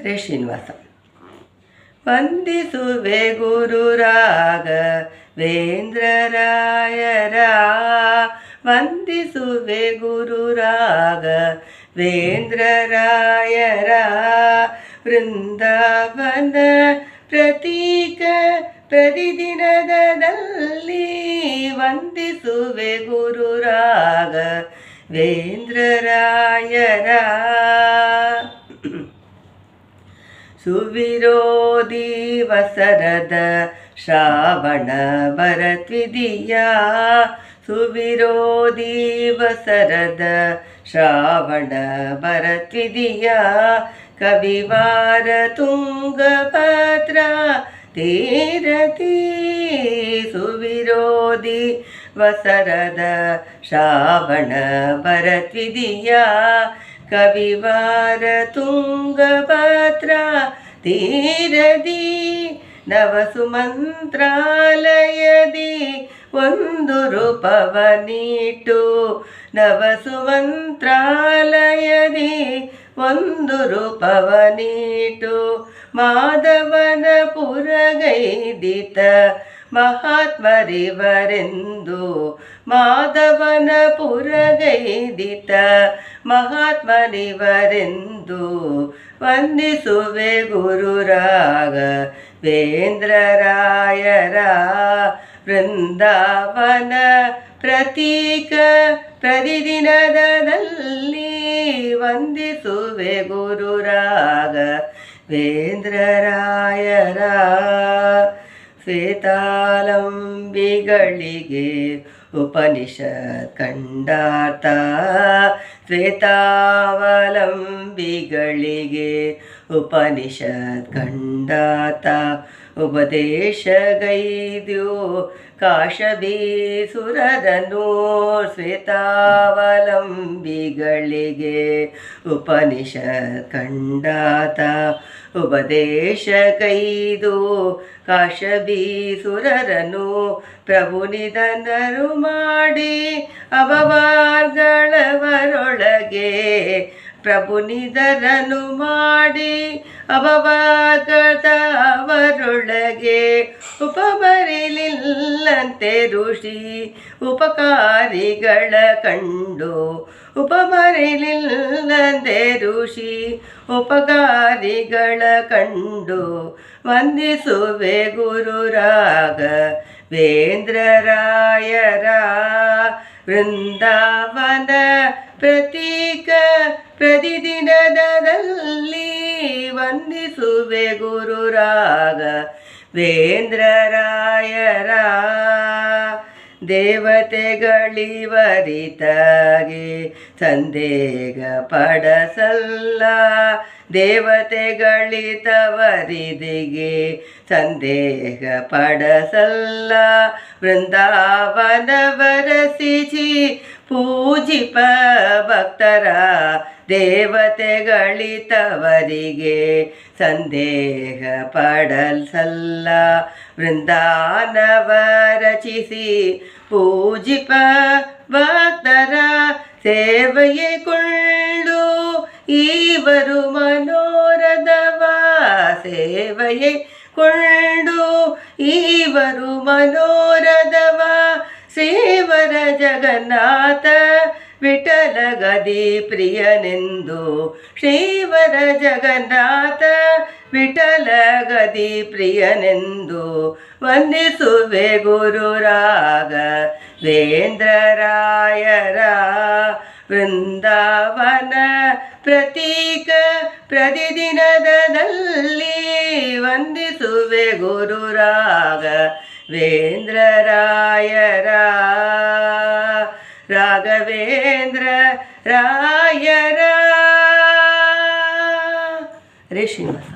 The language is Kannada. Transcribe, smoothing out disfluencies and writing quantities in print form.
ಹರೇ ಶ್ರೀನಿವಾಸ. ವಂದಿಸುವೆ ಗುರು ರಾಘವೇಂದ್ರರಾಯರ, ವಂದಿಸುವೆ ಗುರು ರಾಘವೇಂದ್ರರಾಯರ. ವೃಂದಾವನ ಪ್ರತೀಕ ಪ್ರತಿದಿನದಲ್ಲಿ ವಂದಿಸುವೆ ಗುರು ರಾಘವೇಂದ್ರರಾಯರ. ಸುವಿರೋಧಿ ವಸರದ ಶ್ರಾವಣ ಭರತ್ವಿದಿಯ, ಸುವಿರೋಧಿ ವಸರದ ಶ್ರಾವಣ ಭರತ್ವಿದಿಯ. ಕವಿವಾರ ತುಂಗಭದ್ರ ತೀರತಿ, ಸುವಿರೋಧಿ ವಸರದ ಶ್ರಾವಣ ಭರತ್ವಿದಿಯ. ಕವಿವಾರ ತುಂಗಭದ್ರ ತೀರದಿ, ನವಸುಮಂತ್ರಾಲಯದಿ ಒಂದು ರೂಪವನಿಟ್ಟು, ನವಸುಮಂತ್ರಾಲಯದಿ ಒಂದು ರೂಪವನಿಟ್ಟು. ಮಾಧವನ ಪುರಗೈದಿತ ಮಹಾತ್ಮರಿವರೆಂದು, ಮಾಧವನ ಪುರಗೈದಿತ ಮಹಾತ್ಮರಿವರೆಂದು. ವಂದಿಸುವೆ ಗುರು ರಾಘವೇಂದ್ರರಾಯರ. ವೃಂದಾವನ ಪ್ರತೀಕ ಪ್ರತಿದಿನದಲ್ಲಿ ವಂದಿಸುವೆ ಗುರು ರಾಘವೇಂದ್ರರಾಯರ. ಶ್ವೇತಾಲಂಬಿಗಳಿಗೆ ಉಪನಿಷತ್ ಕಂಡಾರ್ಥ, ಶ್ವೇತಾವಲಂಬಿಗಳಿಗೆ ಉಪನಿಷತ್ ಕಂಡಾರ್ಥ. ಉಪದೇಶಗೈದ್ಯೋ ಕಾಶಬೀಸುರರನು, ಶ್ವೇತಾವಲಂಬಿಗಳಿಗೆ ಉಪನಿಷತ್ ಕಂಡಾತ. ಉಪದೇಶಗೈದು ಕಾಶಬೀಸುರರನು, ಪ್ರಭು ನಿಧನರು ಮಾಡಿ ಅಭವಾರ್ಗಳವರೊಳಗೆ, ಪ್ರಭು ನಿಧನನು ಮಾಡಿ ಅಭವಾರ್ಗಳವರೊಳಗೆ. ಉಪಮರಿಲಿಲ್ಲಂತೆ ಋಷಿ ಉಪಕಾರಿಗಳ ಕಂಡು, ಉಪಮರಿಲಿಲ್ಲಂತೆ ಋಷಿ ಉಪಕಾರಿಗಳ ಕಂಡು. ವಂದಿಸುವೆ ಗುರು ರಾಘವೇಂದ್ರರಾಯರ. ವೃಂದಾವನ ಪ್ರತೀಕ ಪ್ರತಿದಿನದಲ್ಲಿ ವಂದಿಸುವೆ ಗುರು ರಾಘವೇಂದ್ರರಾಯರ. ದೇವತೆಗಳಿವರಿತಾಗಿ ಸಂದೇಹ ಪಡಸಲ್ಲ, ದೇವತೆಗಳಿತವರಿದಿಗೆ ಸಂದೇಹ ಪಡಸಲ್ಲ. ವೃಂದಾವನ ವರಸಿಸಿ ಪೂಜಿಪ ಭಕ್ತರ, ದೇವತೆಗಳಿತವರಿಗೆ ಸಂದೇಹ ಪಡಸಲ್ಲ. ವೃಂದಾವನವ ರಚಿಸಿ ಪೂಜಿಪ ಭಕ್ತರ, ಸೇವೆಯೇ ಕೊಳ್ಳು ಈವರು ಮನೋರಥವ, ಸೇವೆಯೇ ಕೊಳ್ಳು ಈವರು ಮನೋರಥವ. ಶ್ರೀವರ ಜಗನ್ನಾಥ ವಿಠಲ ಗದಿ ಪ್ರಿಯನೆಂದು, ಶ್ರೀವರ ಜಗನ್ನಾಥ ವಿಠಲ ಗದಿ ಪ್ರಿಯನೆಂದು. ವಂದಿಸುವೆ ಗುರು ರಾಘವೇಂದ್ರರಾಯರ. ವೃಂದಾವನ ಪ್ರತೀಕ ಪ್ರತಿದಿನದಲ್ಲಿ ವಂದಿಸುವೆ ಗುರು ರಾಘವೇಂದ್ರರಾಯರ. ರಾಘವೇಂದ್ರ ರಾಯರ. ಹರೇ ಶ್ರೀನಿವಾಸ.